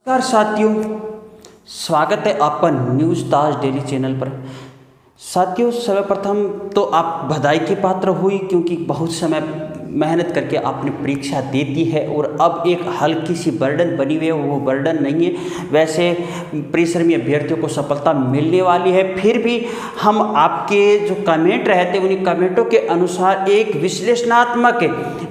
नमस्कार साथियों, स्वागत है आपका न्यूज़ ताज डेली चैनल पर। साथियों, सर्वप्रथम तो आप बधाई के पात्र हुई क्योंकि बहुत समय मेहनत करके आपने परीक्षा दे दी है और अब एक हल्की सी बर्डन बनी हुई है, वो बर्डन नहीं है। वैसे परिश्रमी अभ्यर्थियों को सफलता मिलने वाली है, फिर भी हम आपके जो कमेंट रहते हैं उन्हीं कमेंटों के अनुसार एक विश्लेषणात्मक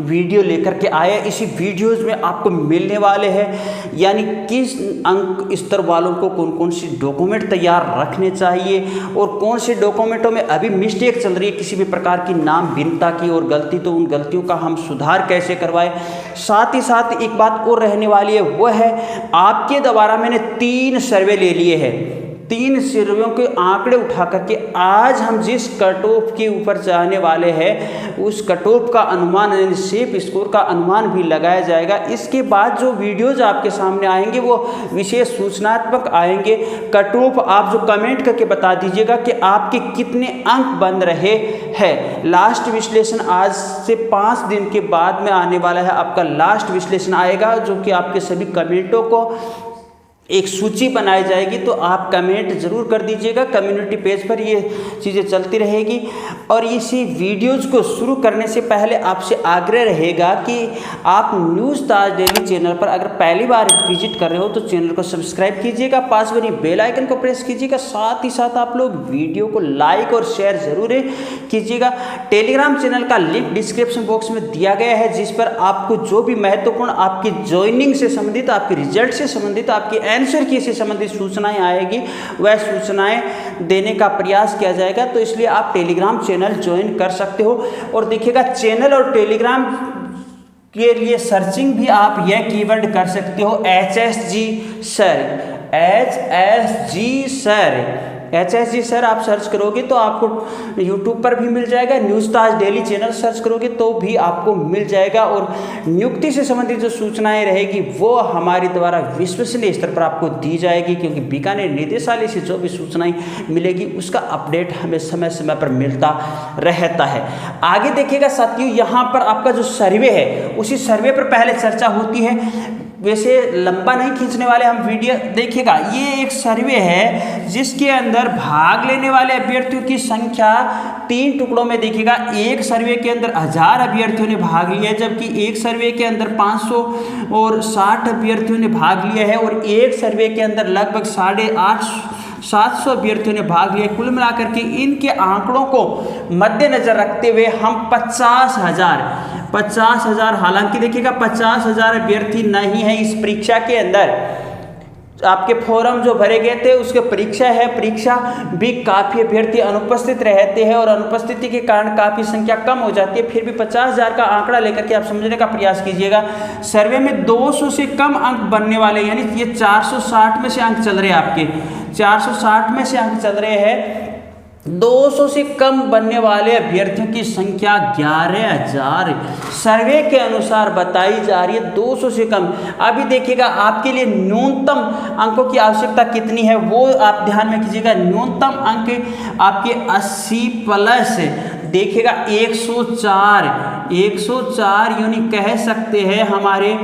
वीडियो लेकर के आए। इसी वीडियोज़ में आपको मिलने वाले हैं यानी किस अंक स्तर वालों को कौन कौन सी डॉक्यूमेंट तैयार रखने चाहिए और कौन से डॉक्यूमेंटों में अभी मिस्टेक चल रही है किसी भी प्रकार की नाम भिन्नता की और गलती, तो उन गलतियों का हम सुधार कैसे करवाएं। साथ ही साथ एक बात और रहने वाली है, वो है आपके द्वारा मैंने 3 सर्वे ले लिए हैं। 3 सर्वेयों के आंकड़े उठा करके आज हम जिस कट ऑफ के ऊपर जाने वाले हैं उस कट ऑफ का अनुमान यानी सेफ स्कोर का अनुमान भी लगाया जाएगा। इसके बाद जो वीडियोज आपके सामने आएंगे वो विशेष सूचनात्मक आएंगे। कट ऑफ आप जो कमेंट करके बता दीजिएगा कि आपके कितने अंक बन रहे हैं। लास्ट विश्लेषण आज से 5 दिन के बाद में आने वाला है, आपका लास्ट विश्लेषण आएगा जो कि आपके सभी कमेंटों को एक सूची बनाई जाएगी। तो आप कमेंट जरूर कर दीजिएगा, कम्युनिटी पेज पर ये चीज़ें चलती रहेगी। और इसी वीडियोज़ को शुरू करने से पहले आपसे आग्रह रहेगा कि आप न्यूज़ ताज डेली चैनल पर अगर पहली बार विजिट कर रहे हो तो चैनल को सब्सक्राइब कीजिएगा, पास बनी बेल आइकन को प्रेस कीजिएगा। साथ ही साथ आप लोग वीडियो को लाइक और शेयर जरूर कीजिएगा। टेलीग्राम चैनल का लिंक डिस्क्रिप्शन बॉक्स में दिया गया है, जिस पर आपको जो भी महत्वपूर्ण आपकी ज्वाइनिंग से संबंधित, आपके रिजल्ट से संबंधित, आपकी आंसर की से संबंधित सूचनाएं आएगी, वह सूचनाएं देने का प्रयास किया जाएगा। तो इसलिए आप टेलीग्राम चैनल ज्वाइन कर सकते हो। और देखिएगा, चैनल और टेलीग्राम के लिए सर्चिंग भी आप यह कीवर्ड कर सकते हो, HSG sir, HSG sir, HSG sir आप सर्च करोगे तो आपको यूट्यूब पर भी मिल जाएगा। न्यूज़ ताज डेली चैनल सर्च करोगे तो भी आपको मिल जाएगा। और नियुक्ति से संबंधित जो सूचनाएं रहेगी वो हमारे द्वारा विश्वसनीय स्तर पर आपको दी जाएगी, क्योंकि बीकानेर निदेशालय से जो भी सूचनाएं मिलेगी उसका अपडेट हमें समय समय पर मिलता रहता है। आगे देखिएगा साथियों, यहाँ पर आपका जो सर्वे है उसी सर्वे पर पहले चर्चा होती है। वैसे लंबा नहीं खींचने वाले हम वीडियो। देखिएगा, ये एक सर्वे है जिसके अंदर भाग लेने वाले अभ्यर्थियों की संख्या 3 टुकड़ों में। देखिएगा, एक सर्वे के अंदर 1000 अभ्यर्थियों ने भाग लिया है, जबकि एक सर्वे के अंदर 560 अभ्यर्थियों ने भाग लिया है और एक सर्वे के अंदर लगभग 750 अभ्यर्थियों ने भाग लिया। कुल मिलाकर के इनके आंकड़ों को मद्देनजर रखते हुए हम 50,000 हालांकि देखिएगा 50,000 अभ्यर्थी नहीं है इस परीक्षा के अंदर। आपके फॉर्म जो भरे गए थे उसके परीक्षा है, परीक्षा भी काफ़ी अभ्यर्थी अनुपस्थित रहते हैं और अनुपस्थिति के कारण काफ़ी संख्या कम हो जाती है। फिर भी 50,000 का आंकड़ा लेकर के आप समझने का प्रयास कीजिएगा। सर्वे में 200 से कम अंक बनने वाले, यानी ये 460 में से अंक चल रहे हैं, आपके 460 में से अंक चल रहे हैं। 200 से कम बनने वाले अभ्यर्थियों की संख्या 11,000 सर्वे के अनुसार बताई जा रही है। 200 से कम। अभी देखिएगा, आपके लिए न्यूनतम अंकों की आवश्यकता कितनी है वो आप ध्यान में कीजिएगा। न्यूनतम अंक आपके 80 प्लस। देखिएगा 104 यूनी कह सकते हैं हमारे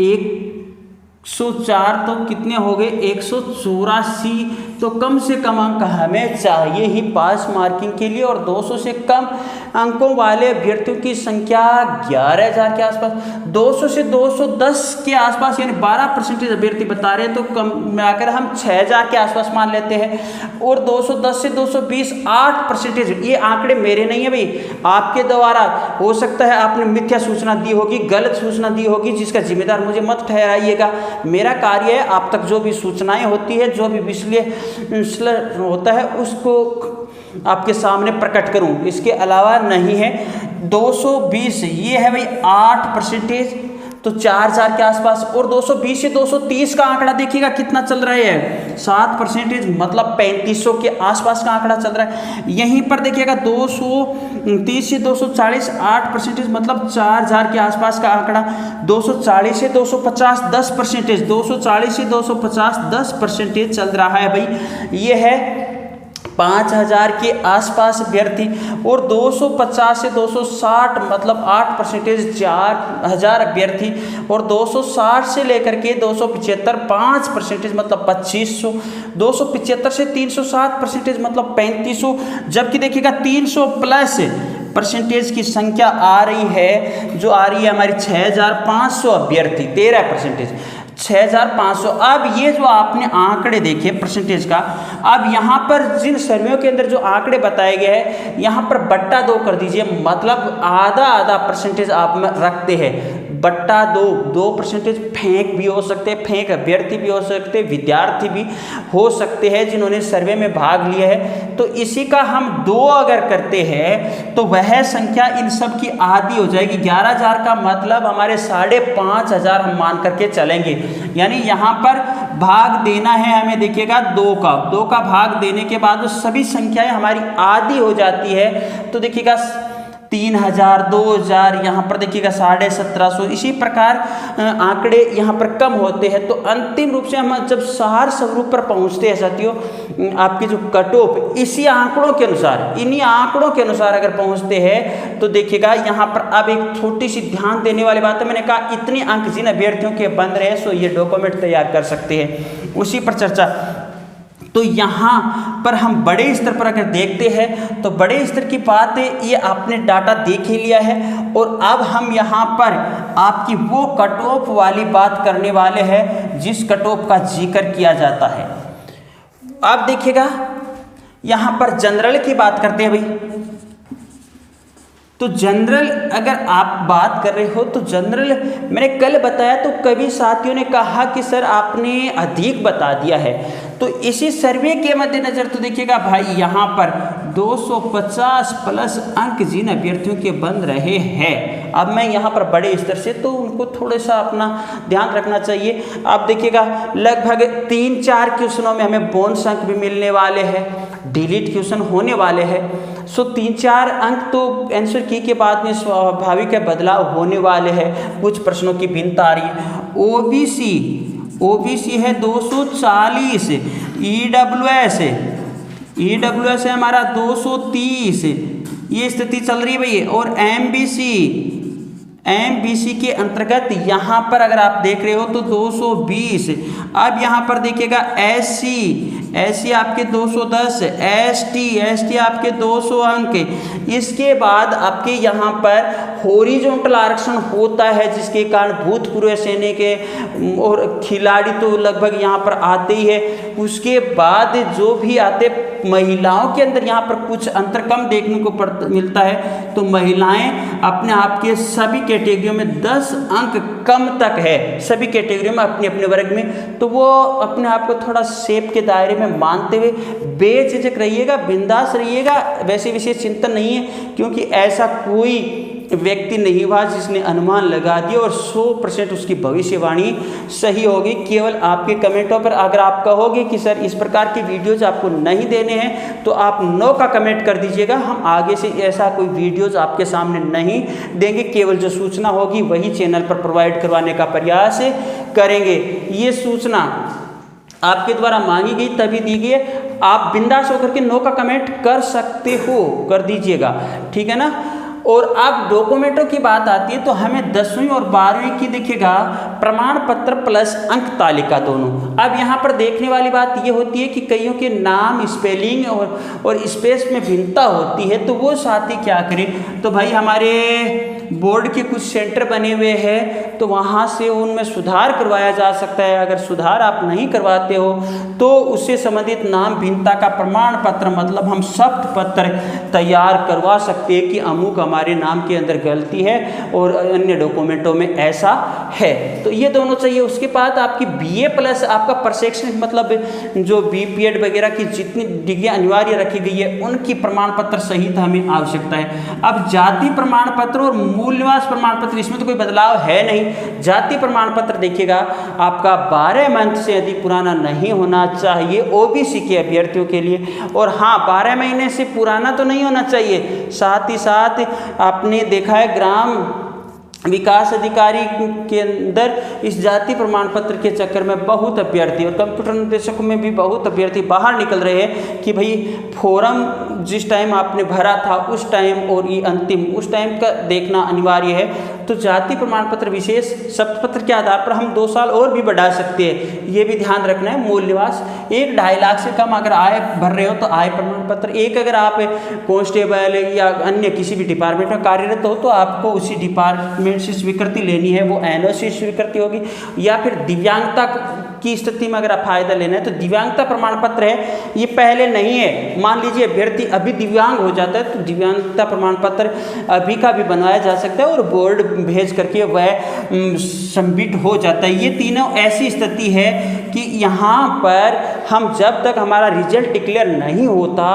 104 तो कितने हो गए, 184। तो कम से कम अंक हमें चाहिए ही पास मार्किंग के लिए। और 200 से कम अंकों वाले अभ्यर्थियों की संख्या 11,000 के आसपास। 200 से 210 के आसपास यानी 12% अभ्यर्थी बता रहे हैं, तो कम मिलाकर हम 6,000 के आसपास मान लेते हैं। और 210 से 220 8%। ये आंकड़े मेरे नहीं है भाई, आपके द्वारा हो सकता है आपने मिथ्या सूचना दी होगी, गलत सूचना दी होगी, जिसका जिम्मेदार मुझे मत ठहराइएगा। मेरा कार्य है आप तक जो भी सूचनाएं होती है, जो भी विश्लेषण होता है उसको आपके सामने प्रकट करूं, इसके अलावा नहीं है। 220 ये है भाई 8%, तो 4,000 के आसपास। और 220 से 230 का आंकड़ा देखिएगा कितना चल रहा है, 7%, मतलब 3500 के आसपास का आंकड़ा चल रहा है। यहीं पर देखिएगा 230 से 240 8%, मतलब 4,000 के आसपास का आंकड़ा। 240 से 250 10%, 240 से 250 10% चल रहा है भाई। ये है 5000 के आसपास अभ्यर्थी, और 250 से 260 मतलब 8% 4000 अभ्यर्थी, और 260 से लेकर के 275 5% मतलब 2500, 275 से 360% मतलब 3500, जबकि देखिएगा 300 प्लस परसेंटेज की संख्या आ रही है, जो आ रही है हमारी 6500 अभ्यर्थी, 13%, 6500। अब ये जो आपने आंकड़े देखे परसेंटेज का, अब यहाँ पर जिन सर्वेयों के अंदर जो आंकड़े बताए गए हैं, यहाँ पर बट्टा 2 कर दीजिए, मतलब आधा आधा परसेंटेज आप में रखते हैं, बट्टा 2% फेंक भी हो सकते हैं, फेंक अभ्यर्थी भी हो सकते हैं, विद्यार्थी भी हो सकते हैं जिन्होंने सर्वे में भाग लिया है। तो इसी का हम 2 अगर करते हैं तो वह संख्या इन सब की आधी हो जाएगी। 11000 का मतलब हमारे 5500 हम मान करके चलेंगे, यानी यहाँ पर भाग देना है हमें, देखिएगा 2 का भाग देने के बाद वो सभी संख्याएं हमारी आधी हो जाती है। तो देखिएगा 3000, 2000, यहाँ पर देखिएगा 1750, इसी प्रकार आंकड़े यहाँ पर कम होते हैं। तो अंतिम रूप से हम जब सार स्वरूप पर पहुँचते हैं साथियों, आपके जो कट ऑफ इसी आंकड़ों के अनुसार, इन्हीं आंकड़ों के अनुसार अगर पहुँचते हैं तो देखिएगा यहाँ पर अब एक छोटी सी ध्यान देने वाली बात है, मैंने कहा इतने अंक जिन अभ्यर्थियों के बन रहे सो ये डॉक्यूमेंट तैयार कर सकते हैं, उसी पर चर्चा। तो यहाँ पर हम बड़े स्तर पर अगर देखते हैं तो बड़े स्तर की बात है, ये आपने डाटा देख ही लिया है, और अब हम यहाँ पर आपकी वो कट ऑफ वाली बात करने वाले हैं जिस कट ऑफ का जिक्र किया जाता है। अब देखिएगा यहाँ पर जनरल की बात करते हैं भाई, तो जनरल अगर आप बात कर रहे हो तो जनरल मैंने कल बताया तो कभी साथियों ने कहा कि सर आपने अधिक बता दिया है, तो इसी सर्वे के मद्देनजर तो देखिएगा भाई यहाँ पर 250 प्लस अंक जिन अभ्यर्थियों के बन रहे हैं, अब मैं यहाँ पर बड़े स्तर से तो उनको थोड़ा सा अपना ध्यान रखना चाहिए। अब देखिएगा लगभग 3-4 क्वेश्चनों में हमें बोनस अंक भी मिलने वाले हैं, डिलीट क्वेश्चन होने वाले हैं, सो 3-4 अंक तो आंसर की के बाद में स्वाभाविक है बदलाव होने वाले हैं, कुछ प्रश्नों की भिन्नता आ रही है। ओबीसी है 240, ईडब्ल्यूएस है हमारा 230, ये स्थिति चल रही है भैया, और एमबीसी के अंतर्गत यहाँ पर अगर आप देख रहे हो तो 220। अब यहाँ पर देखिएगा एससी आपके 210, एसटी आपके 200 अंक। इसके बाद आपके यहाँ पर हॉरिजॉन्टल आरक्षण होता है, जिसके कारण भूतपूर्व सैनिक के और खिलाड़ी तो लगभग यहाँ पर आते ही है। उसके बाद जो भी आते महिलाओं के अंदर यहाँ पर कुछ अंतर कम देखने को मिलता है, तो महिलाएं अपने आप के सभी कैटेगरियों में 10 अंक कम तक है, सभी कैटेगरियों में अपने अपने वर्ग में, तो वो अपने आप को थोड़ा सेफ के दायरे में मानते हुए बेझिझक रहिएगा, बिंदास रहिएगा, वैसे विशेष चिंतन नहीं है, क्योंकि ऐसा कोई व्यक्ति नहीं हुआ जिसने अनुमान लगा दिया और 100% उसकी भविष्यवाणी सही होगी। केवल आपके कमेंटों पर अगर आप कहोगे कि सर इस प्रकार की वीडियोज आपको नहीं देने हैं तो आप नो का कमेंट कर दीजिएगा, हम आगे से ऐसा कोई वीडियोज आपके सामने नहीं देंगे, केवल जो सूचना होगी वही चैनल पर प्रोवाइड करवाने का प्रयास करेंगे। ये सूचना आपके द्वारा मांगी गई तभी दी गई है, आप बिंदास होकर के नो का कमेंट कर सकते हो, कर दीजिएगा, ठीक है ना। और अब डॉक्यूमेंटों की बात आती है तो हमें 10वीं और 12वीं की देखिएगा प्रमाण पत्र प्लस अंक तालिका दोनों। अब यहाँ पर देखने वाली बात ये होती है कि कईयों के नाम स्पेलिंग और स्पेस में भिन्नता होती है, तो वो साथी क्या करें, तो भाई हमारे बोर्ड के कुछ सेंटर बने हुए हैं तो वहाँ से उनमें सुधार करवाया जा सकता है। अगर सुधार आप नहीं करवाते हो तो उससे संबंधित नाम भिन्नता का प्रमाण पत्र मतलब हम शब्द पत्र तैयार करवा सकते हैं कि अमुक हमारे नाम के अंदर गलती है और अन्य डॉक्यूमेंटों में ऐसा है, तो ये दोनों चाहिए। उसके बाद आपकी बीए प्लस आपका प्रशिक्षण मतलब जो बीपीएड वगैरह की जितनी डिग्री अनिवार्य रखी गई है उनकी प्रमाण पत्र सहित हमें आवश्यकता है। अब जाति प्रमाण पत्र और मूल निवास प्रमाण पत्र, इसमें तो कोई बदलाव है नहीं। जाति प्रमाण पत्र देखिएगा आपका 12 मंथ से अधिक पुराना नहीं होना चाहिए ओबीसी के अभ्यर्थियों के लिए, और हाँ 12 महीने से पुराना तो नहीं होना चाहिए। साथ ही साथ आपने देखा है ग्राम विकास अधिकारी के अंदर इस जाति प्रमाण पत्र के चक्कर में बहुत अभ्यर्थी और कंप्यूटर निर्देशकों में भी बहुत अभ्यर्थी बाहर निकल रहे हैं कि भाई फॉर्म जिस टाइम आपने भरा था उस टाइम और ये अंतिम उस टाइम का देखना अनिवार्य है। तो जाति प्रमाण पत्र विशेष शब्दपत्र के आधार पर हम 2 साल और भी बढ़ा सकते हैं, ये भी ध्यान रखना है। मूल निवास 1-2.5 लाख से कम अगर आय भर रहे हो तो आय प्रमाण पत्र, एक अगर आप कांस्टेबल या अन्य किसी भी डिपार्टमेंट में कार्यरत हो तो आपको उसी डिपार्टमेंट से स्वीकृति लेनी है, वो एनओसी स्वीकृति होगी। या फिर दिव्यांगता की स्थिति में अगर आप फायदा लेना है तो दिव्यांगता प्रमाण पत्र है, ये पहले नहीं है। मान लीजिए अभ्यर्थी अभी दिव्यांग हो जाता है तो दिव्यांगता प्रमाण पत्र अभी का भी बनवाया जा सकता है और बोर्ड भेज करके वह सबमिट हो जाता है। ये तीनों ऐसी स्थिति है कि यहाँ पर हम जब तक हमारा रिजल्ट डिक्लेयर नहीं होता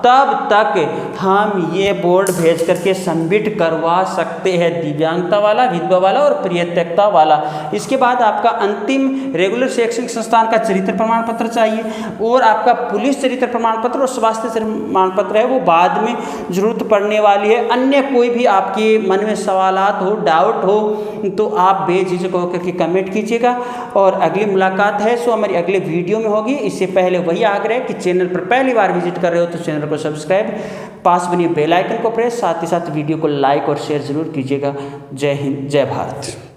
तब तक हम ये बोर्ड भेज करके सबमिट करवा सकते हैं, दिव्यांगता वाला, विधवा वाला और परित्यक्ता वाला। इसके बाद आपका अंतिम रेगुलर शैक्षणिक संस्थान का चरित्र प्रमाण पत्र चाहिए और आपका पुलिस चरित्र प्रमाण पत्र और स्वास्थ्य प्रमाण पत्र है वो बाद में जरूरत पड़ने वाली है। अन्य कोई भी आपके मन में सवालात हो, डाउट हो तो आप बेझिझक होकर के कमेंट कीजिएगा और अगली मुलाकात है सो हमारी अगले वीडियो में होगी। इससे पहले वही आग्रह कि चैनल पर पहली बार विजिट कर रहे हो तो चैनल को सब्सक्राइब, पास बनी बेल आइकन को प्रेस, साथ ही साथ वीडियो को लाइक और शेयर जरूर कीजिएगा। जय हिंद, जय भारत।